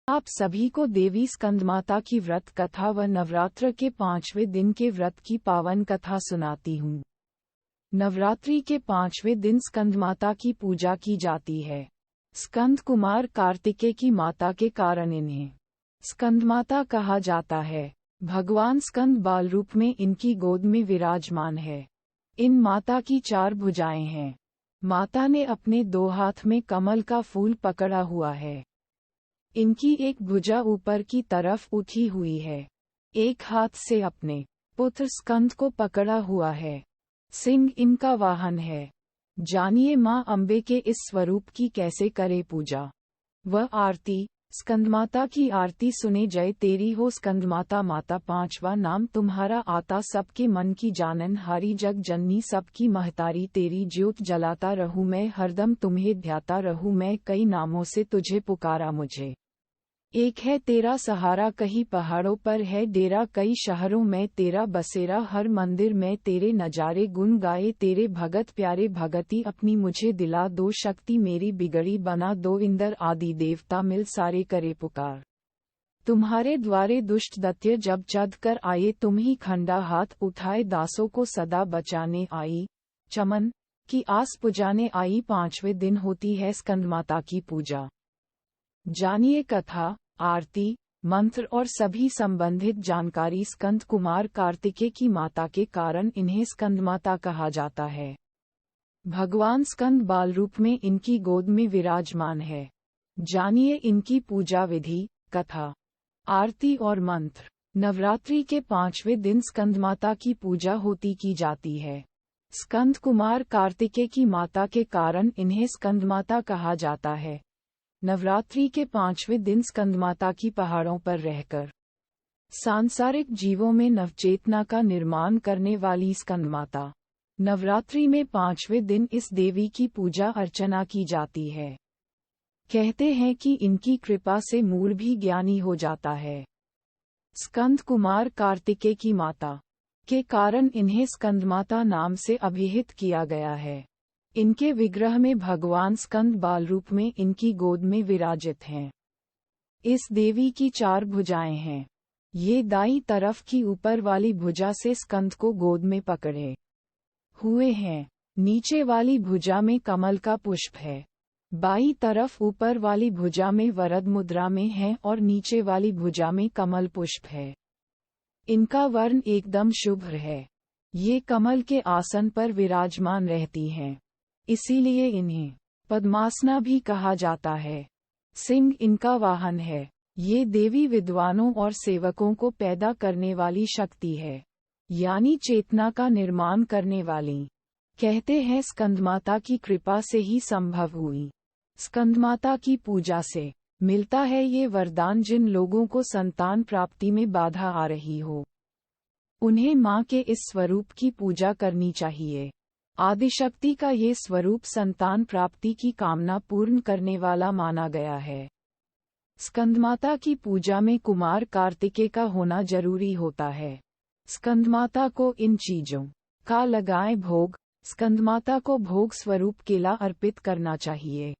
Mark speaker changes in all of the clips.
Speaker 1: आप सभी को देवी स्कंदमाता की व्रत कथा व नवरात्र के 5वें दिन के व्रत की पावन कथा सुनाती हूँ। नवरात्रि के 5वें दिन स्कंदमाता की पूजा की जाती है। स्कंद कुमार कार्तिकेय की माता के कारण इन्हें स्कंदमाता कहा जाता है। भगवान स्कंद बाल रूप में इनकी गोद में विराजमान है। इन माता की 4 भुजाएं हैं। माता ने अपने 2 हाथ में कमल का फूल पकड़ा हुआ है। इनकी एक भुजा ऊपर की तरफ उठी हुई है। एक हाथ से अपने पुत्र स्कंद को पकड़ा हुआ है। सिंह इनका वाहन है। जानिए मां अम्बे के इस स्वरूप की कैसे करे पूजा व आरती। स्कंदमाता की आरती सुने जय तेरी हो स्कंदमाता माता। 5वां नाम तुम्हारा आता सबके मन की जानन हारी जग जननी सबकी महतारी। तेरी ज्योत जलाता रहूं मैं हरदम तुम्हें ध्याता रहूं मैं। कई नामों से तुझे पुकारा मुझे। एक है तेरा सहारा कहीं पहाड़ों पर है डेरा। कई शहरों में तेरा बसेरा हर मंदिर में तेरे नजारे गुन गाए। तेरे भगत प्यारे भगती अपनी मुझे दिला दो शक्ति मेरी बिगड़ी बना दो। इंद्र आदि देवता मिल सारे करे पुकार। तुम्हारे द्वारे दुष्ट दैत्य जब चढ़ कर आए तुम ही खंडा हाथ उठाए दासों को सदा बचाने आई। चमन की आस पुजाने आई। 5वें दिन होती है स्कंदमाता की पूजा। जानिए कथा आरती मंत्र और सभी संबंधित जानकारी। स्कंद कुमार कार्तिकेय की माता के कारण इन्हें स्कंदमाता कहा जाता है। भगवान स्कंद बाल रूप में इनकी गोद में विराजमान है। जानिए इनकी पूजा विधि कथा आरती और मंत्र। नवरात्रि के 5वें दिन स्कंदमाता की पूजा होती की जाती है। स्कंद कुमार कार्तिकेय की माता के कारण इन्हें स्कंदमाता कहा जाता है। नवरात्रि के 5वें दिन स्कंदमाता की पहाड़ों पर रहकर सांसारिक जीवों में नवचेतना का निर्माण करने वाली स्कंदमाता। नवरात्रि में 5वें दिन इस देवी की पूजा अर्चना की जाती है। कहते हैं कि इनकी कृपा से मूढ़ भी ज्ञानी हो जाता है। स्कंद कुमार कार्तिकेय की माता के कारण इन्हें स्कंदमाता नाम से अभिहित किया गया है। इनके विग्रह में भगवान स्कंद बाल रूप में इनकी गोद में विराजित हैं। इस देवी की 4 भुजाएं हैं। ये दाईं तरफ की ऊपर वाली भुजा से स्कंद को गोद में पकड़े हुए हैं। नीचे वाली भुजा में कमल का पुष्प है। बाईं तरफ ऊपर वाली भुजा में वरद मुद्रा में है और नीचे वाली भुजा में कमल पुष्प है। इनका वर्ण एकदम शुभ है। ये कमल के आसन पर विराजमान रहती हैं। इसीलिए इन्हें पद्मासना भी कहा जाता है। सिंह इनका वाहन है। ये देवी विद्वानों और सेवकों को पैदा करने वाली शक्ति है, यानी चेतना का निर्माण करने वाली। कहते हैं स्कंदमाता की कृपा से ही संभव हुई। स्कंदमाता की पूजा से मिलता है ये वरदान जिन लोगों को संतान प्राप्ति में बाधा आ रही हो, उन्हें मां के इस स्वरूप की पूजा करनी चाहिए। आदिशक्ति का ये स्वरूप संतान प्राप्ति की कामना पूर्ण करने वाला माना गया है। स्कंदमाता की पूजा में कुमार कार्तिकेय का होना जरूरी होता है। स्कंदमाता को इन चीजों का लगाएं भोग। स्कंदमाता को भोग स्वरूप केला अर्पित करना चाहिए।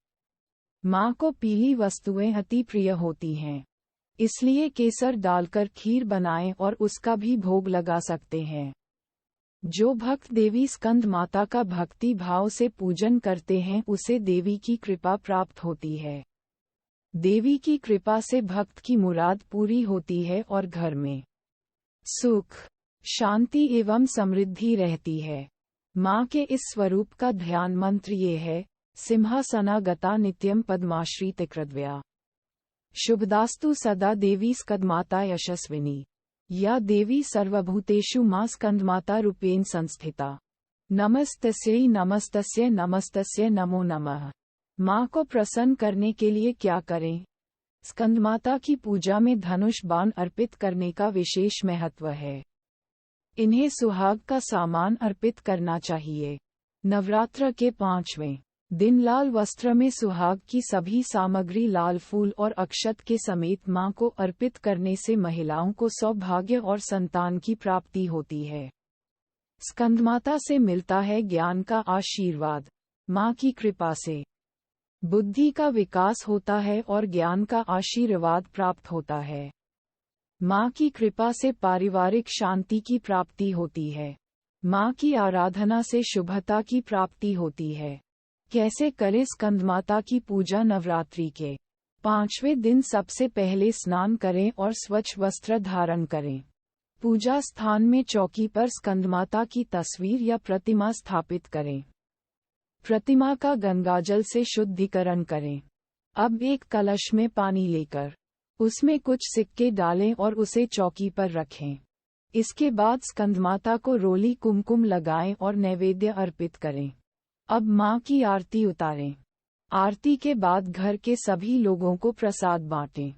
Speaker 1: मां को पीली वस्तुएं अति प्रिय होती हैं, इसलिए केसर डालकर खीर बनाएं और उसका भी भोग लगा सकते हैं। जो भक्त देवी स्कंद माता का भक्ति भाव से पूजन करते हैं उसे देवी की कृपा प्राप्त होती है। देवी की कृपा से भक्त की मुराद पूरी होती है और घर में सुख, शांति एवं समृद्धि रहती है। मां के इस स्वरूप का ध्यान मंत्र ये है: सिंहासनागता नित्यं पद्माश्री तिकृद्वया शुभदास्तु सदा देवी स्कंदमाता यशस्विनी। या देवी सर्वभूतेषु मां स्कंदमाता रूपेण संस्थिता। नमस्तस्यै नमस्तस्यै नमस्तस्यै नमो नमः। मां को प्रसन्न करने के लिए क्या करें? स्कंदमाता की पूजा में धनुष बाण अर्पित करने का विशेष महत्व है। इन्हें सुहाग का सामान अर्पित करना चाहिए। नवरात्र के 5वें दिन लाल वस्त्र में सुहाग की सभी सामग्री लाल फूल और अक्षत के समेत मां को अर्पित करने से महिलाओं को सौभाग्य और संतान की प्राप्ति होती है। स्कंदमाता से मिलता है ज्ञान का आशीर्वाद। मां की कृपा से बुद्धि का विकास होता है और ज्ञान का आशीर्वाद प्राप्त होता है। माँ की कृपा से पारिवारिक शांति की प्राप्ति होती है। माँ की आराधना से शुभता की प्राप्ति होती है। कैसे करें स्कंदमाता की पूजा? नवरात्रि के 5वें दिन सबसे पहले स्नान करें और स्वच्छ वस्त्र धारण करें। पूजा स्थान में चौकी पर स्कंदमाता की तस्वीर या प्रतिमा स्थापित करें। प्रतिमा का गंगाजल से शुद्धिकरण करें। अब एक कलश में पानी लेकर उसमें कुछ सिक्के डालें और उसे चौकी पर रखें। इसके बाद स्कंदमाता को रोली कुमकुम लगाएं और नैवेद्य अर्पित करें। अब माँ की आरती उतारें। आरती के बाद घर के सभी लोगों को प्रसाद बांटें।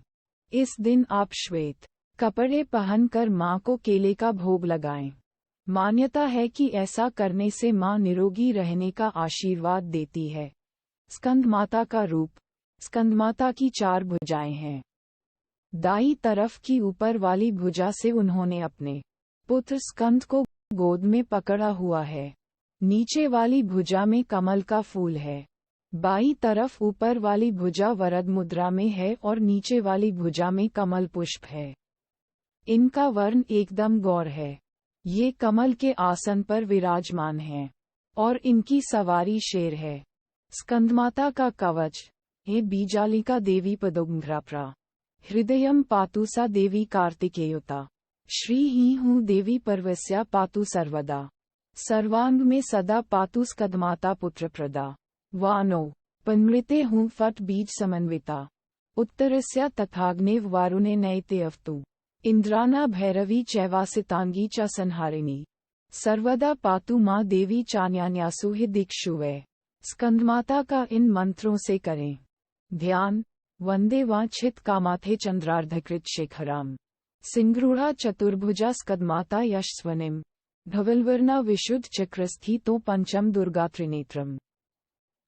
Speaker 1: इस दिन आप श्वेत कपड़े पहनकर माँ को केले का भोग लगाएं। मान्यता है कि ऐसा करने से माँ निरोगी रहने का आशीर्वाद देती है। स्कंदमाता का रूप। स्कंदमाता की 4 भुजाएं हैं। दाईं तरफ की ऊपर वाली भुजा से उन्होंने अपने पुत्र स्कंद को गोद में पकड़ा हुआ है। नीचे वाली भुजा में कमल का फूल है। बाईं तरफ ऊपर वाली भुजा वरद मुद्रा में है और नीचे वाली भुजा में कमल पुष्प है। इनका वर्ण एकदम गौर है। ये कमल के आसन पर विराजमान हैं और इनकी सवारी शेर है। स्कंदमाता का कवच। हे बीजालिका देवी पदुग्ध्राप्रा हृदयम पातु सा देवी कार्तिकेयुता श्री ही हूँ देवी पर्वस्या पातु सर्वदा सर्वांग में सदा पातु स्कंदमाता पुत्र प्रदा वानो पन्मृते हूँ फट बीज समन्विता उत्तरस्या तथाग्नेव वारुणे नयते अवतु इंद्राना भैरवी चैवासितांगी च संहारिणी सर्वदा पातु माँ देवी चान्यान्यासु हि दिक्षुवे। स्कंदमाता का इन मंत्रों से करें ध्यान। वंदे वांछित कामाथे चंद्रार्धकृत शेखराम सिंगरूढ़ा चतुर्भुजा स्कंदमाता यशस्वनिम धवलवर्णा विशुद्ध चक्रस्थितो पंचम दुर्गा त्रिनेत्रम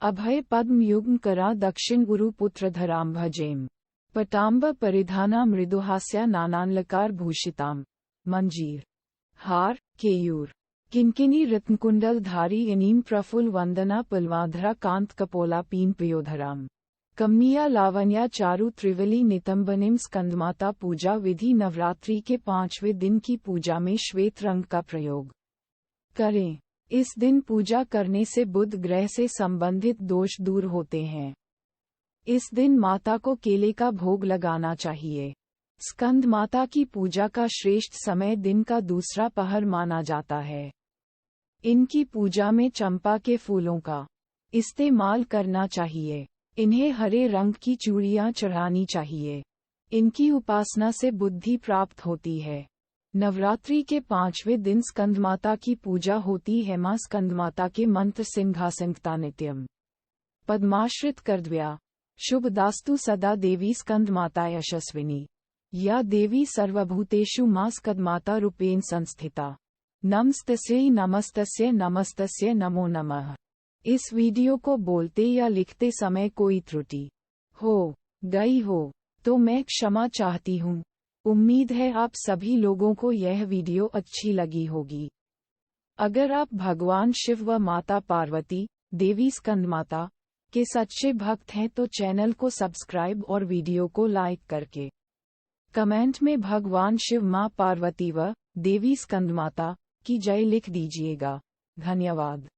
Speaker 1: अभय पद्म युग्म करा दक्षिण गुरु पुत्र धराम भजेम पटाम्ब परिधाना मृदुहास्या नानानलकार भूषिताम मंजीर हार केयूर किंकिनी रत्नकुंडल धारी इनीम प्रफुल्ल वंदना पुलवाधरा कांत कपोला पीन पयोधराम कमनिया लावण्या चारु त्रिवली नितंबनिम। स्कंदमाता पूजा विधि। नवरात्रि के 5वें दिन की पूजा में श्वेत रंग का प्रयोग करें। इस दिन पूजा करने से बुध ग्रह से संबंधित दोष दूर होते हैं। इस दिन माता को केले का भोग लगाना चाहिए। स्कंद माता की पूजा का श्रेष्ठ समय दिन का दूसरा पहर माना जाता है। इनकी पूजा में चंपा के फूलों का इस्तेमाल करना चाहिए। इन्हें हरे रंग की चूड़ियां चढ़ानी चाहिए। इनकी उपासना से बुद्धि प्राप्त होती है। नवरात्रि के 5वें दिन स्कंदमाता की पूजा होती है। मां स्कंदमाता के मंत्र सिंहासनता नित्यम पद्माश्रित कर्दव्या शुभदास्तु सदा देवी स्कंदमाता यशस्विनी या देवी सर्वभूतेषु मां स्कंदमाता रूपेण संस्थिता नमस्तस्यै नमस्तस्यै नमस्तस्यै नमो नमः। इस वीडियो को बोलते या लिखते समय कोई त्रुटि हो गई हो तो मैं क्षमा चाहती हूँ। उम्मीद है आप सभी लोगों को यह वीडियो अच्छी लगी होगी। अगर आप भगवान शिव व माता पार्वती देवी स्कंदमाता के सच्चे भक्त हैं तो चैनल को सब्सक्राइब और वीडियो को लाइक करके कमेंट में भगवान शिव मां पार्वती व देवी स्कंदमाता की जय लिख दीजिएगा। धन्यवाद।